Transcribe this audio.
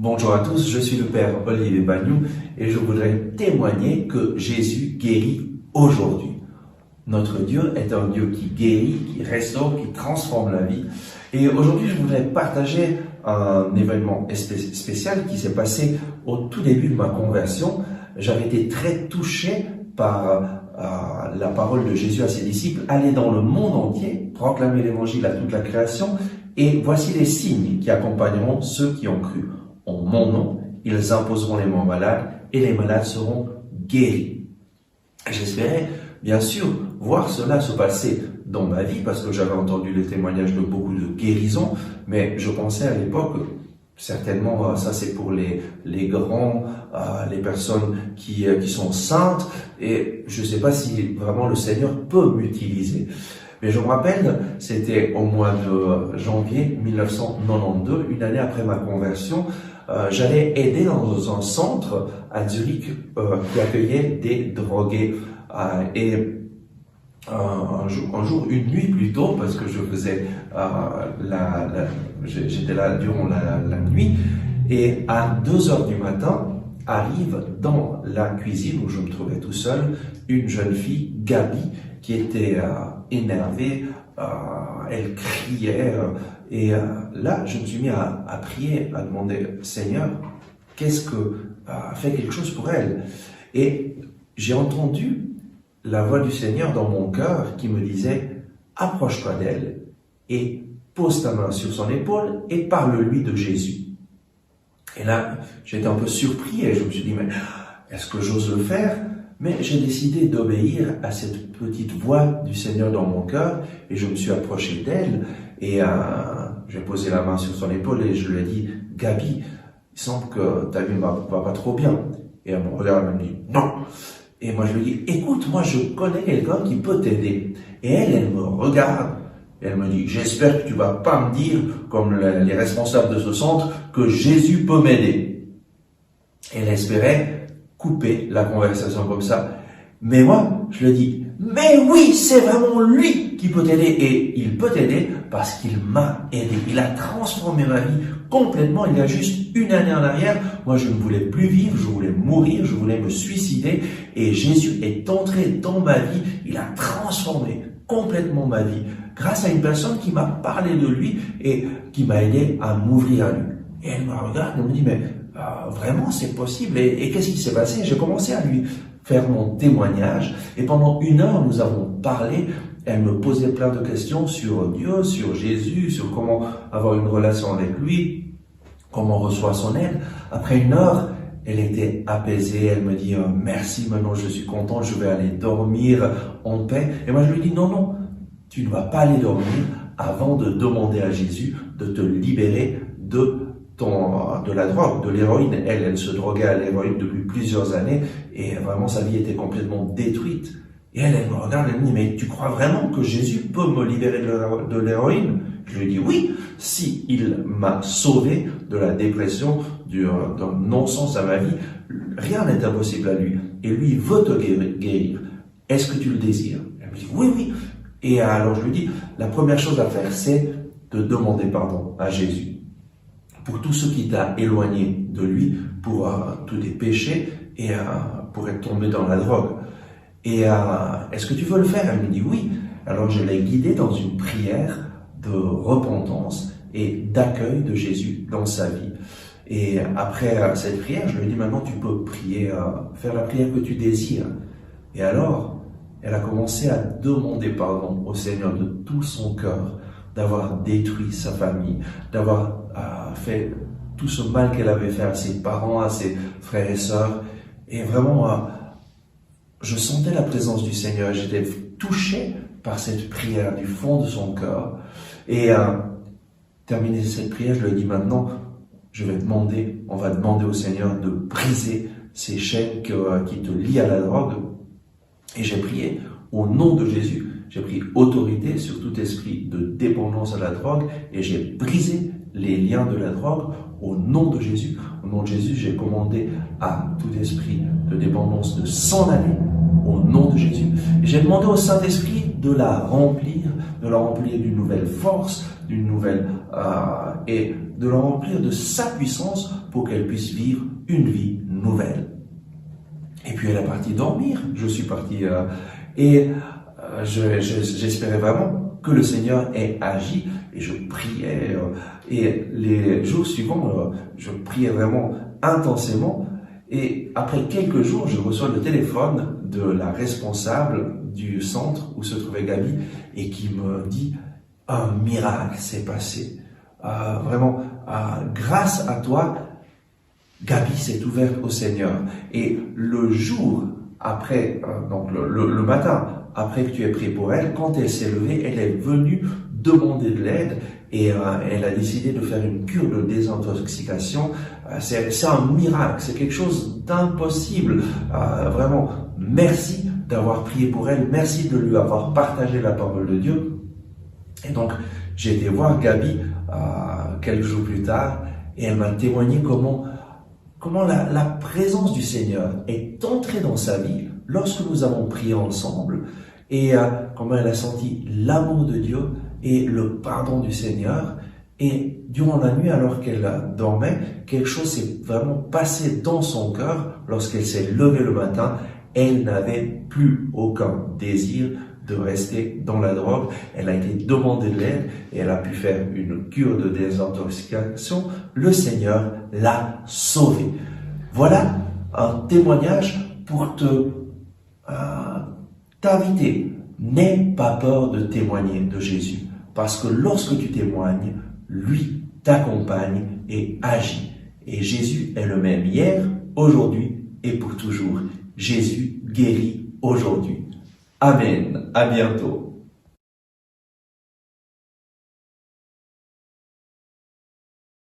Bonjour à tous, je suis le Père Olivier Bagnou et je voudrais témoigner que Jésus guérit aujourd'hui. Notre Dieu est un Dieu qui guérit, qui restaure, qui transforme la vie. Et aujourd'hui, je voudrais partager un événement spécial qui s'est passé au tout début de ma conversion. J'avais été très touché par la parole de Jésus à ses disciples. Allez dans le monde entier, proclamer l'évangile à toute la création, et voici les signes qui accompagneront ceux qui ont cru. En mon nom, ils imposeront les mains malades et les malades seront guéris. J'espérais, bien sûr, voir cela se passer dans ma vie parce que j'avais entendu les témoignages de beaucoup de guérisons, mais je pensais à l'époque, certainement, ça c'est pour les grands, les personnes qui sont saintes, et je ne sais pas si vraiment le Seigneur peut m'utiliser. Mais je me rappelle, c'était au mois de janvier 1992, une année après ma conversion, j'allais aider dans un centre à Zurich qui accueillait des drogués. Un jour, une nuit plutôt, parce que je faisais j'étais là durant la nuit, et à 2h du matin, arrive dans la cuisine où je me trouvais tout seul, une jeune fille, Gabi, qui était énervée, elle criait, et là je me suis mis à prier, à demander, Seigneur, fais quelque chose pour elle. Et j'ai entendu la voix du Seigneur dans mon cœur qui me disait, approche-toi d'elle et pose ta main sur son épaule et parle-lui de Jésus. Et là, j'étais un peu surpris et je me suis dit, mais est-ce que j'ose le faire? Mais j'ai décidé d'obéir à cette petite voix du Seigneur dans mon cœur et je me suis approché d'elle et j'ai posé la main sur son épaule et je lui ai dit, Gabi, il semble que ta vie ne va pas trop bien. Et elle me regarde et elle me dit, non. Et moi je lui dis, écoute, moi je connais quelqu'un qui peut t'aider. Et elle me regarde et elle me dit, j'espère que tu vas pas me dire, comme les responsables de ce centre, que Jésus peut m'aider. Elle espérait couper la conversation comme ça. Mais moi, je lui dis, mais oui, c'est vraiment lui qui peut t'aider. Et il peut t'aider parce qu'il m'a aidé. Il a transformé ma vie complètement. Il y a juste une année en arrière, moi je ne voulais plus vivre, je voulais mourir, je voulais me suicider. Et Jésus est entré dans ma vie. Il a transformé complètement ma vie grâce à une personne qui m'a parlé de lui et qui m'a aidé à m'ouvrir à lui. Et elle me regarde et me dit, mais vraiment c'est possible. Et qu'est-ce qui s'est passé? J'ai commencé à lui faire mon témoignage et pendant 1 heure nous avons parlé. Elle me posait plein de questions sur Dieu, sur Jésus, sur comment avoir une relation avec lui, comment on reçoit son aide. Après 1 heure, elle était apaisée, elle me dit merci, maintenant je suis content, je vais aller dormir en paix. Et moi je lui dis non, tu ne vas pas aller dormir avant de demander à Jésus de te libérer de la drogue, de l'héroïne. Elle se droguait à l'héroïne depuis plusieurs années et vraiment sa vie était complètement détruite. Et elle me regarde et elle me dit, mais tu crois vraiment que Jésus peut me libérer de l'héroïne? Je lui dis oui, si il m'a sauvé de la dépression, d'un non-sens à ma vie, rien n'est impossible à lui. Et lui, il veut te guérir. Est-ce que tu le désires? Elle me dit oui. Et alors je lui dis, la première chose à faire, c'est de demander pardon à Jésus pour tout ce qui t'a éloigné de lui, pour tous tes péchés et pour être tombé dans la drogue. Et est-ce que tu veux le faire? Elle me dit oui. Alors je l'ai guidée dans une prière de repentance et d'accueil de Jésus dans sa vie. Et après cette prière, je lui ai dit maintenant tu peux prier, faire la prière que tu désires. Et alors, elle a commencé à demander pardon au Seigneur de tout son cœur, d'avoir détruit sa famille, d'avoir fait tout ce mal qu'elle avait fait à ses parents, à ses frères et sœurs. Et vraiment, je sentais la présence du Seigneur. J'étais touché par cette prière du fond de son cœur. Et terminé cette prière, je lui ai dit maintenant, on va demander au Seigneur de briser ces chaînes qui te lient à la drogue. Et j'ai prié au nom de Jésus. J'ai pris autorité sur tout esprit de dépendance à la drogue et j'ai brisé les liens de la drogue au nom de Jésus. Au nom de Jésus, j'ai commandé à tout esprit de dépendance de s'en aller au nom de Jésus. Et j'ai demandé au Saint-Esprit de la remplir d'une nouvelle force, d'une nouvelle et de la remplir de sa puissance pour qu'elle puisse vivre une vie nouvelle. Et puis elle est partie dormir, je suis parti j'espérais vraiment que le Seigneur ait agi et je priais et les jours suivants je priais vraiment intensément et après quelques jours je reçois le téléphone de la responsable du centre où se trouvait Gabi et qui me dit un miracle s'est passé vraiment grâce à toi Gabi s'est ouverte au Seigneur et le jour après donc le matin après que tu aies prié pour elle, quand elle s'est levée, elle est venue demander de l'aide et elle a décidé de faire une cure de désintoxication. C'est un miracle, c'est quelque chose d'impossible. Vraiment, merci d'avoir prié pour elle, merci de lui avoir partagé la parole de Dieu. Et donc, j'ai été voir Gabi quelques jours plus tard et elle m'a témoigné comment la présence du Seigneur est entrée dans sa vie lorsque nous avons prié ensemble et comment elle a senti l'amour de Dieu et le pardon du Seigneur. Et durant la nuit, alors qu'elle dormait, quelque chose s'est vraiment passé dans son cœur. Lorsqu'elle s'est levée le matin, elle n'avait plus aucun désir de rester dans la drogue. Elle a été demandée de l'aide et elle a pu faire une cure de désintoxication. Le Seigneur l'a sauvée. Voilà un témoignage pour t'inviter. N'aie pas peur de témoigner de Jésus. Parce que lorsque tu témoignes, lui t'accompagne et agit. Et Jésus est le même hier, aujourd'hui et pour toujours. Jésus guérit aujourd'hui. Amen. À bientôt.